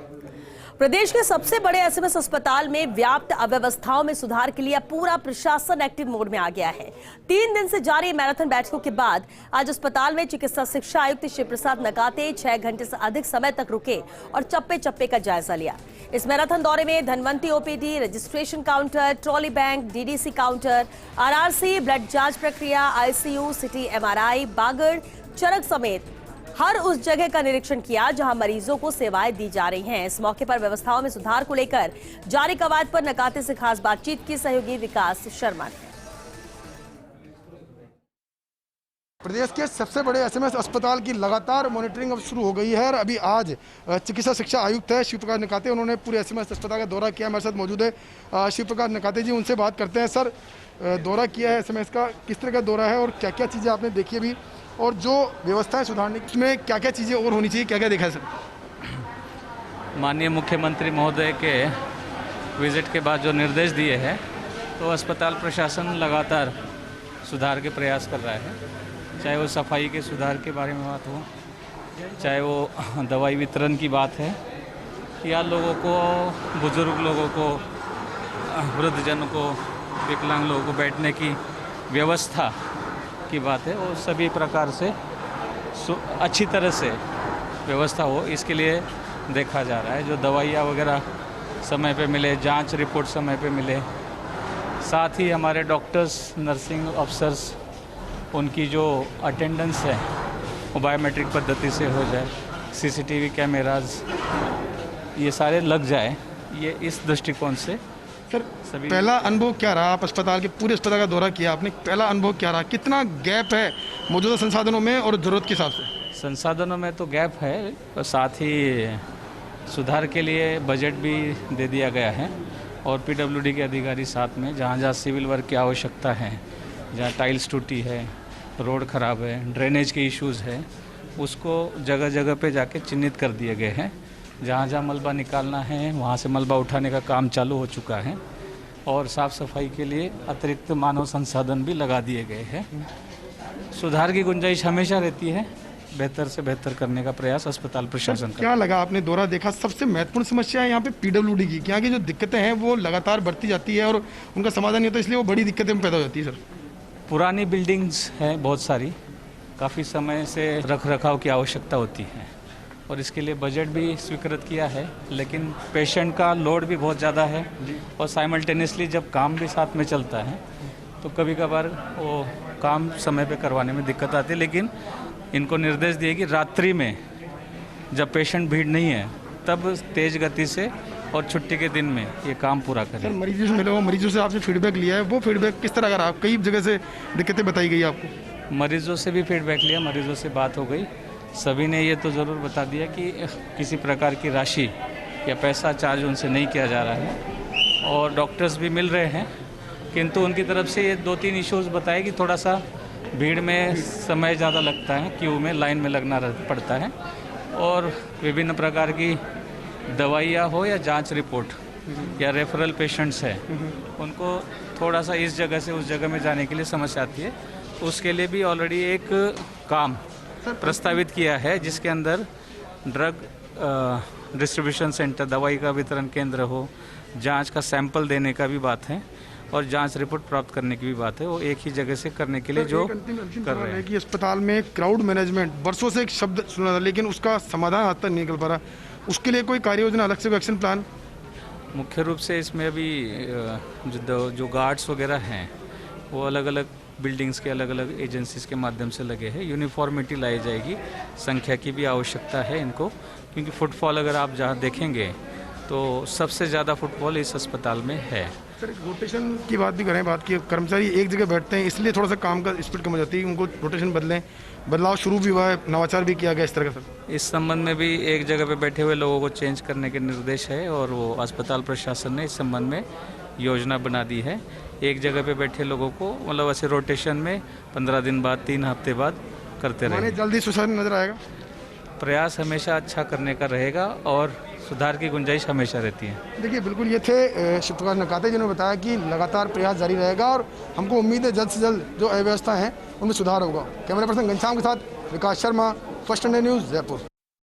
प्रदेश के सबसे बड़े एसएमएस अस्पताल में व्याप्त अव्यवस्थाओं में सुधार के लिए पूरा प्रशासन एक्टिव मोड में आ गया है। 3 दिन से जारी मैराथन बैठकों के बाद आज अस्पताल में चिकित्सा शिक्षा आयुक्त शिव प्रसाद नकाते 6 घंटे से अधिक समय तक रुके और चप्पे चप्पे का जायजा लिया। इस मैराथन दौरे में Dhanwanti OPD, registration counter, trolley bank, DDC counter, RRC, blood जांच प्रक्रिया, आईसीयू, सिटी एमआरआई, बागड़, चरक समेत हर उस जगह का निरीक्षण किया जहां मरीजों को सेवाएं दी जा रही हैं। इस मौके पर व्यवस्थाओं में सुधार को लेकर जारी कवायद पर नकाते से खास बातचीत की सहयोगी विकास शर्मा ने। प्रदेश के सबसे बड़े एसएमएस अस्पताल की लगातार मॉनिटरिंग अब शुरू हो गई है और अभी आज चिकित्सा शिक्षा आयुक्त है शिव प्रसाद नकाते, उन्होंने पूरे एसएमएस अस्पताल का दौरा किया। हमारे साथ मौजूद है शिव प्रसाद नकाते जी, उनसे बात करते हैं। सर, दौरा किया है एसएमएस का, किस तरह का दौरा है और क्या क्या चीज़ें आपने देखी अभी, और जो व्यवस्थाएं सुधारने में क्या क्या चीज़ें और होनी चाहिए, क्या क्या देखा है सर? माननीय मुख्यमंत्री महोदय के विजिट के बाद जो निर्देश दिए हैं तो अस्पताल प्रशासन लगातार सुधार के प्रयास कर रहा है, चाहे वो सफाई के सुधार के बारे में बात हो, चाहे वो दवाई वितरण की बात है, या लोगों को, बुजुर्ग लोगों को, वृद्धजनों को, विकलांग लोगों को बैठने की व्यवस्था की बात है, वो सभी प्रकार से अच्छी तरह से व्यवस्था हो, इसके लिए देखा जा रहा है। जो दवाइयाँ वगैरह समय पे मिले, जांच रिपोर्ट समय पे मिले, साथ ही हमारे डॉक्टर्स, नर्सिंग ऑफिसर्स, उनकी जो अटेंडेंस है वो बायोमेट्रिक पद्धति से हो जाए, सीसीटीवी कैमराज ये सारे लग जाए, ये इस दृष्टिकोण से सर पहला अनुभव क्या रहा? आप अस्पताल के पूरे अस्पताल का दौरा किया आपने, पहला अनुभव क्या रहा? कितना गैप है मौजूदा संसाधनों में और ज़रूरत के हिसाब से? संसाधनों में तो गैप है और साथ ही सुधार के लिए बजट भी दे दिया गया है और पीडब्ल्यूडी के अधिकारी साथ में जहाँ जहाँ सिविल वर्क की आवश्यकता है, जहाँ टाइल्स टूटी है, रोड ख़राब है, ड्रेनेज के इश्यूज़ है, उसको जगह जगह पे जाके चिन्हित कर दिए गए हैं। जहाँ जहाँ मलबा निकालना है वहाँ से मलबा उठाने का काम चालू हो चुका है और साफ़ सफाई के लिए अतिरिक्त मानव संसाधन भी लगा दिए गए हैं। सुधार की गुंजाइश हमेशा रहती है, बेहतर से बेहतर करने का प्रयास अस्पताल प्रशासन का। क्या लगा, आपने दौरा देखा, सबसे महत्वपूर्ण समस्या है यहाँ पे पीडब्ल्यूडी की, यहाँ की जो दिक्कतें हैं वो लगातार बढ़ती जाती है और उनका समाधान नहीं होता, इसलिए वो बड़ी दिक्कतें पैदा हो जाती है। सर, पुरानी बिल्डिंग्स हैं बहुत सारी, काफ़ी समय से रख रखाव की आवश्यकता होती है और इसके लिए बजट भी स्वीकृत किया है, लेकिन पेशेंट का लोड भी बहुत ज़्यादा है और साइमल्टेनियसली जब काम भी साथ में चलता है तो कभी कभार वो काम समय पे करवाने में दिक्कत आती है। लेकिन इनको निर्देश दिए कि रात्रि में जब पेशेंट भीड़ नहीं है तब तेज़ गति से और छुट्टी के दिन में ये काम पूरा करें। सर, मरीजों से मिले हो, मरीजों से आपने फीडबैक लिया है, वो फीडबैक किस तरह का रहा? कई जगह से दिक्कतें बताई गई आपको? मरीजों से भी फीडबैक लिया, मरीजों से बात हो गई, सभी ने ये तो ज़रूर बता दिया कि किसी प्रकार की राशि या पैसा चार्ज उनसे नहीं किया जा रहा है और डॉक्टर्स भी मिल रहे हैं, किंतु उनकी तरफ से ये 2-3 इश्यूज़ बताए कि थोड़ा सा भीड़ में समय ज़्यादा लगता है, क्यू में, लाइन में लगना पड़ता है और विभिन्न प्रकार की दवाइयाँ हो या जांच रिपोर्ट या रेफरल पेशेंट्स है, उनको थोड़ा सा इस जगह से उस जगह में जाने के लिए समस्या आती है। उसके लिए भी ऑलरेडी एक काम प्रस्तावित किया है जिसके अंदर ड्रग डिस्ट्रीब्यूशन सेंटर, दवाई का वितरण केंद्र हो, जांच का सैंपल देने का भी बात है और जांच रिपोर्ट प्राप्त करने की भी बात है, वो एक ही जगह से करने के लिए जो कर रहे हैं। कि अस्पताल में क्राउड मैनेजमेंट वर्षों से एक शब्द सुना था, लेकिन उसका समाधान आज तक नहीं निकल पा रहा, उसके लिए कोई कार्य योजना अलग से, एक्शन प्लान? मुख्य रूप से इसमें अभी जो गार्ड्स वगैरह हैं वो अलग अलग बिल्डिंग्स के अलग अलग एजेंसीज के माध्यम से लगे हैं। यूनिफॉर्मिटी लाई जाएगी, संख्या की भी आवश्यकता है इनको, क्योंकि फुटफॉल अगर आप जहाँ देखेंगे तो सबसे ज़्यादा फुटफॉल इस अस्पताल में है। सर, रोटेशन की बात भी करें, बात की कर्मचारी एक जगह बैठते हैं, इसलिए थोड़ा सा काम का स्पीड कम हो जाती है, उनको रोटेशन बदलाव शुरू भी हुआ है, नवाचार भी किया गया इस तरह का? सर, इस संबंध में भी एक जगह पे बैठे हुए लोगों को चेंज करने के निर्देश है और वो अस्पताल प्रशासन ने इस संबंध में योजना बना दी है। एक जगह पे बैठे लोगों को मतलब ऐसे रोटेशन में 15 दिन बाद, 3 हफ्ते बाद करते रहे। जल्दी सुधार नजर आएगा? प्रयास हमेशा अच्छा करने का रहेगा और सुधार की गुंजाइश हमेशा रहती है। देखिए, बिल्कुल ये थे शिव प्रसाद नकाते जिन्होंने बताया कि लगातार प्रयास जारी रहेगा और हमको उम्मीद है जल्द से जल्द जो अव्यवस्था है उनमें सुधार होगा। कैमरा पर्सन घनश्याम के साथ Vikas Sharma, first India news, Jaipur.